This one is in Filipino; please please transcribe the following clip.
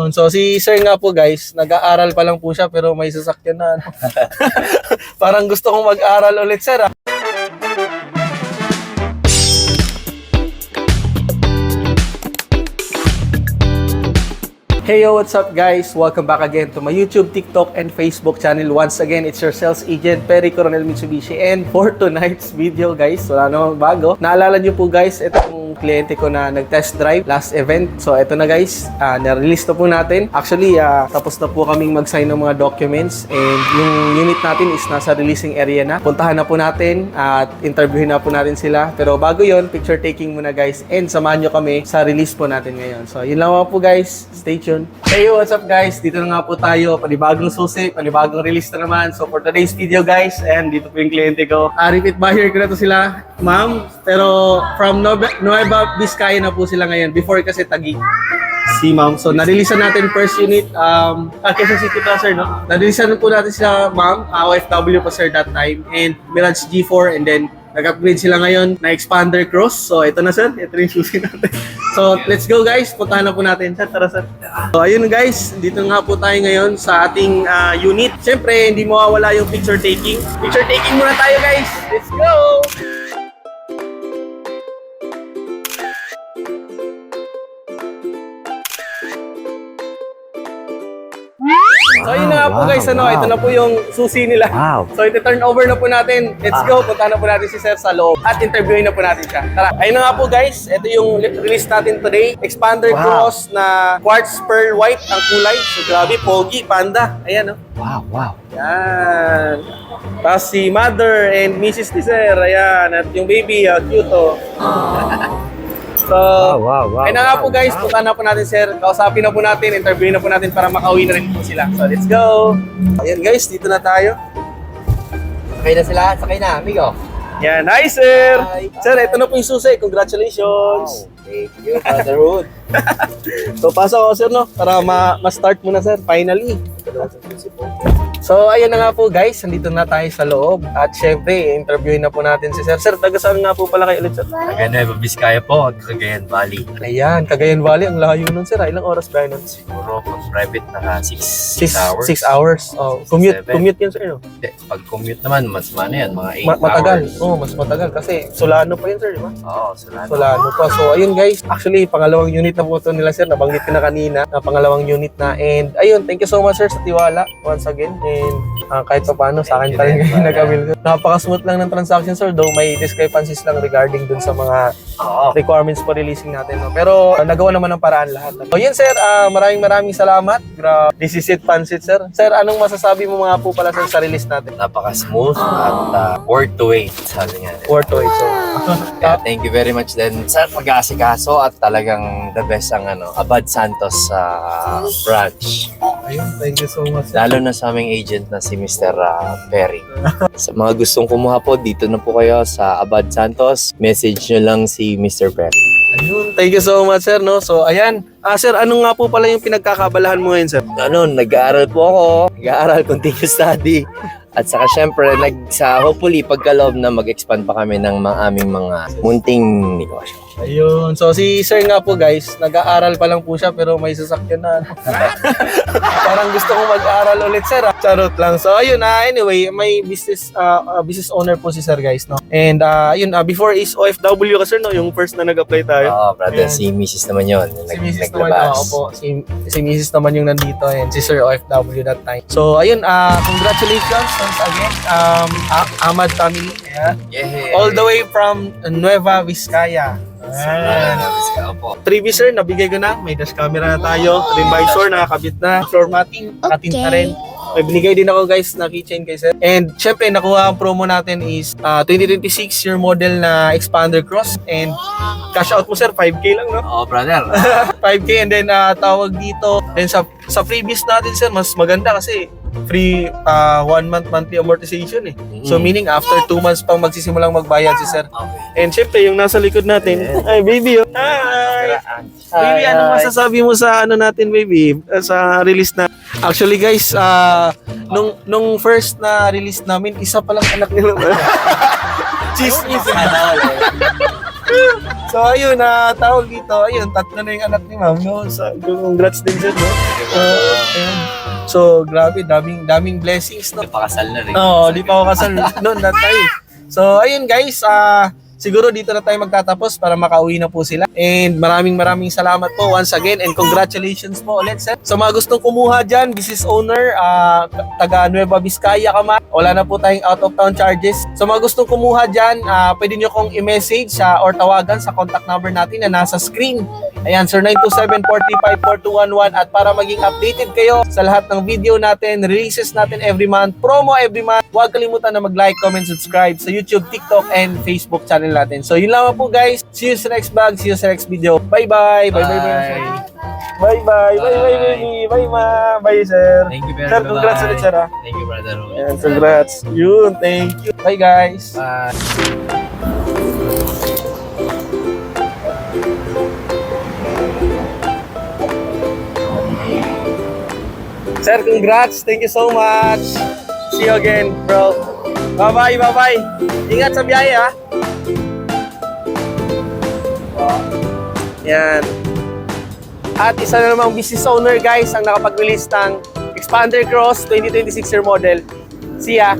So si sir nga po guys, nag-aaral pa lang po siya pero may sasakyan na. Parang gusto kong mag-aral ulit sir. Hey yo, what's up guys? Welcome back again to my YouTube, TikTok, and Facebook channel. Once again, it's your sales agent, Perry Coronel Mitsubishi. And for tonight's video guys, wala namang bago. Naalala nyo po guys, ito yung kliyente ko na nag-test drive last event. So ito na guys, na-release na po natin. Actually, tapos na po kaming mag-sign ng mga documents. And yung unit natin is nasa releasing area na. Puntahan na po natin at interviewin na po natin sila. Pero bago yon, picture taking muna guys. And samahan nyo kami sa release po natin ngayon. So yun lang po guys, stay tuned. Hey yo, what's up guys? Dito na nga po tayo, panibagong susi, panibagong release na naman. So for today's video guys, and dito po yung kliyente ko. Repeat buyer ko na to sila, ma'am. Pero from Nueva Vizcaya na po sila ngayon. Before kasi Taguig. Si ma'am. So na-release natin first unit, Quezon City pa sir, no? Na-release na po natin sila ma'am, OFW pa sir that time. And Mirage G4 and then nag-upgrade sila ngayon na Expander Cross. So ito na sir, ito yung susi natin. So let's go guys, puntahan na po natin. Sir, tara sir. So ayun guys, dito nga po tayo ngayon sa ating unit. Siyempre, hindi mawawala yung picture taking. Picture taking muna tayo guys. Let's go! So yun na nga po guys, ito na po yung susi nila. So iti-turn over na po natin. Let's go, puntahan na po natin si sir sa loob at interviewin na po natin siya. Tara, ayun na nga po guys, ito yung release natin today. Expander Cross na quartz pearl white ang kulay. So grabe, pogi, panda. Ayan oh. Wow. Yan. Tapos si mother and Mrs. ni sir, ayan. At yung baby, cute oh. So, Wow. ayun na nga po guys, punta na po natin sir. Kausapin na po natin, interviewin na po natin para makauwi na rin po sila. So, let's go! Ayan guys, dito na tayo. Sakay na sila, sakay na, amigo. Yan, hi sir! Hi. Sir, ito na po yung susi. Congratulations! Thank you, Fatherhood. So, pasok ako sir, no? Para ma-start muna sir, finally. So, ayan na nga po guys, nandito na tayo sa loob. At syempre, interviewin na po natin si sir. Sir, taga saan nga po pala kayo ulit sir? Taga Nueva Vizcaya po, Cagayan Valley. Ayan, Cagayan Valley. Ang layo nun sir. Ilang oras ba nun? Siguro pag private naka 6 hours. 6 hours. Oh, commute 7. commute yun sir, no? Hindi, pag commute naman, mas mana yan, mga 8 Matagal. hours. Oo, mas matagal. Kasi Solano pa yun sir, di ba? Oo, Solano. Solano pa. So, ayun guys. Actually, pangalawang unit na po ito nila sir. Nabanggit ko na kanina na pangalawang unit na. And ayun, thank you so much sir sa tiwala once again. And kahit pa paano, sa akin pa rin kayo nag-avail. Napaka-smooth lang ng transaction sir. Though may discrepancies lang regarding dun sa mga requirements for releasing natin. No? Pero nagawa naman ng paraan lahat. So yun sir, maraming salamat. This is it, Pansit sir. Sir, anong masasabi mo mga po pala sir sa release natin? Napaka-smooth at worth to wait, sabi nga. Worth it. So, Kaya thank you very much din sa pag-aasikaso at talagang the best ang Abad Santos branch. ayun, thank you so much sir. Lalo na sa aming agent na si Mr. Perry. Sa mga gustong kumuha po, dito na po kayo sa Abad Santos. Message nyo lang si Mr. Perry. Ayun, thank you so much sir, no? So, ayan. Sir, ano nga po pala yung pinagkakabalahan mo ngayon sir? Nag-aaral po ako. Nag-aaral, continue study. At saka syempre, hopefully pagkaloob na mag-expand pa kami ng aming mga munting negosyo. Ayun. So si sir nga po guys, nag-aaral pa lang po siya pero may sasakyan na. Parang gusto kong mag-aaral ulit sir. Charot lang. So ayun, anyway, may business owner po si sir guys, no? And ayun, before is OFW ka sir, no? Yung first na nag-apply tayo. Oo, brother, Ayan. si Mrs. naman yun. Si Mrs. naman, po. Si Mrs. naman yung nandito and si Sir OFW that time. So ayun, congratulations once again, Ahmad family. Ayan. Yeah. All the way from Nueva Vizcaya. Previous sir, nabigay ko na. May dash camera na tayo. Rim visor, nakakabit na. Floor matting, katinta rin. May binigay din ako guys na keychain kay sir. And syempre, nakuha ang promo natin is 2026 year model na Expander Cross. And cash out mo sir, 5K lang, no? Oo, brother. 5K and then tawag dito. Then sa previous natin sir, mas maganda kasi free 1 month monthly amortization eh. So meaning after 2 months pang magsisimulang magbayad si sir. Okay. And syempre yung nasa likod natin, ay baby, oh. Hi! Baby, anong masasabi mo sa natin baby? Sa release na. Actually guys, nung first na release namin, isa pa lang anak nila. Chismis. So ayun, tawag dito, ayun, tatlo na yung anak ni ma'am, no? So, congrats din sir, no? Ayun. So, grabe, daming blessings, no? Pakasal na rin. Oo, di pa ako kasal noon that time. So, ayun guys, siguro dito na tayo magtatapos para makauwi na po sila. And maraming salamat po once again and congratulations po ulit sir. So mga gustong kumuha dyan, business owner, taga Nueva Vizcaya ka man, wala na po tayong out of town charges. So mga gustong kumuha dyan, pwede nyo kong i-message or tawagan sa contact number natin na nasa screen. Ayan, sir, 927-435-4211. At para maging updated kayo sa lahat ng video natin, releases natin every month, promo every month, huwag kalimutan na mag-like, comment, subscribe sa YouTube, TikTok, and Facebook channel natin. So, yun lang po guys. See you sa next vlog. See you sa next video. Bye-bye. Bye-bye. Bye-bye. Bye-bye, baby. Bye, ma. Bye, sir. Thank you very Sir, congrats ulit, sir. Thank you, brother. Ayan, congrats. Yun, thank you. Bye, guys. Bye. Sir, congrats. Thank you so much. See you again, bro. Bye-bye, bye-bye. Ingat sa biyahe, ha. Yan. At isa na namang business owner, guys, ang nakapag-release ng Expander Cross 2026 year model. See ya.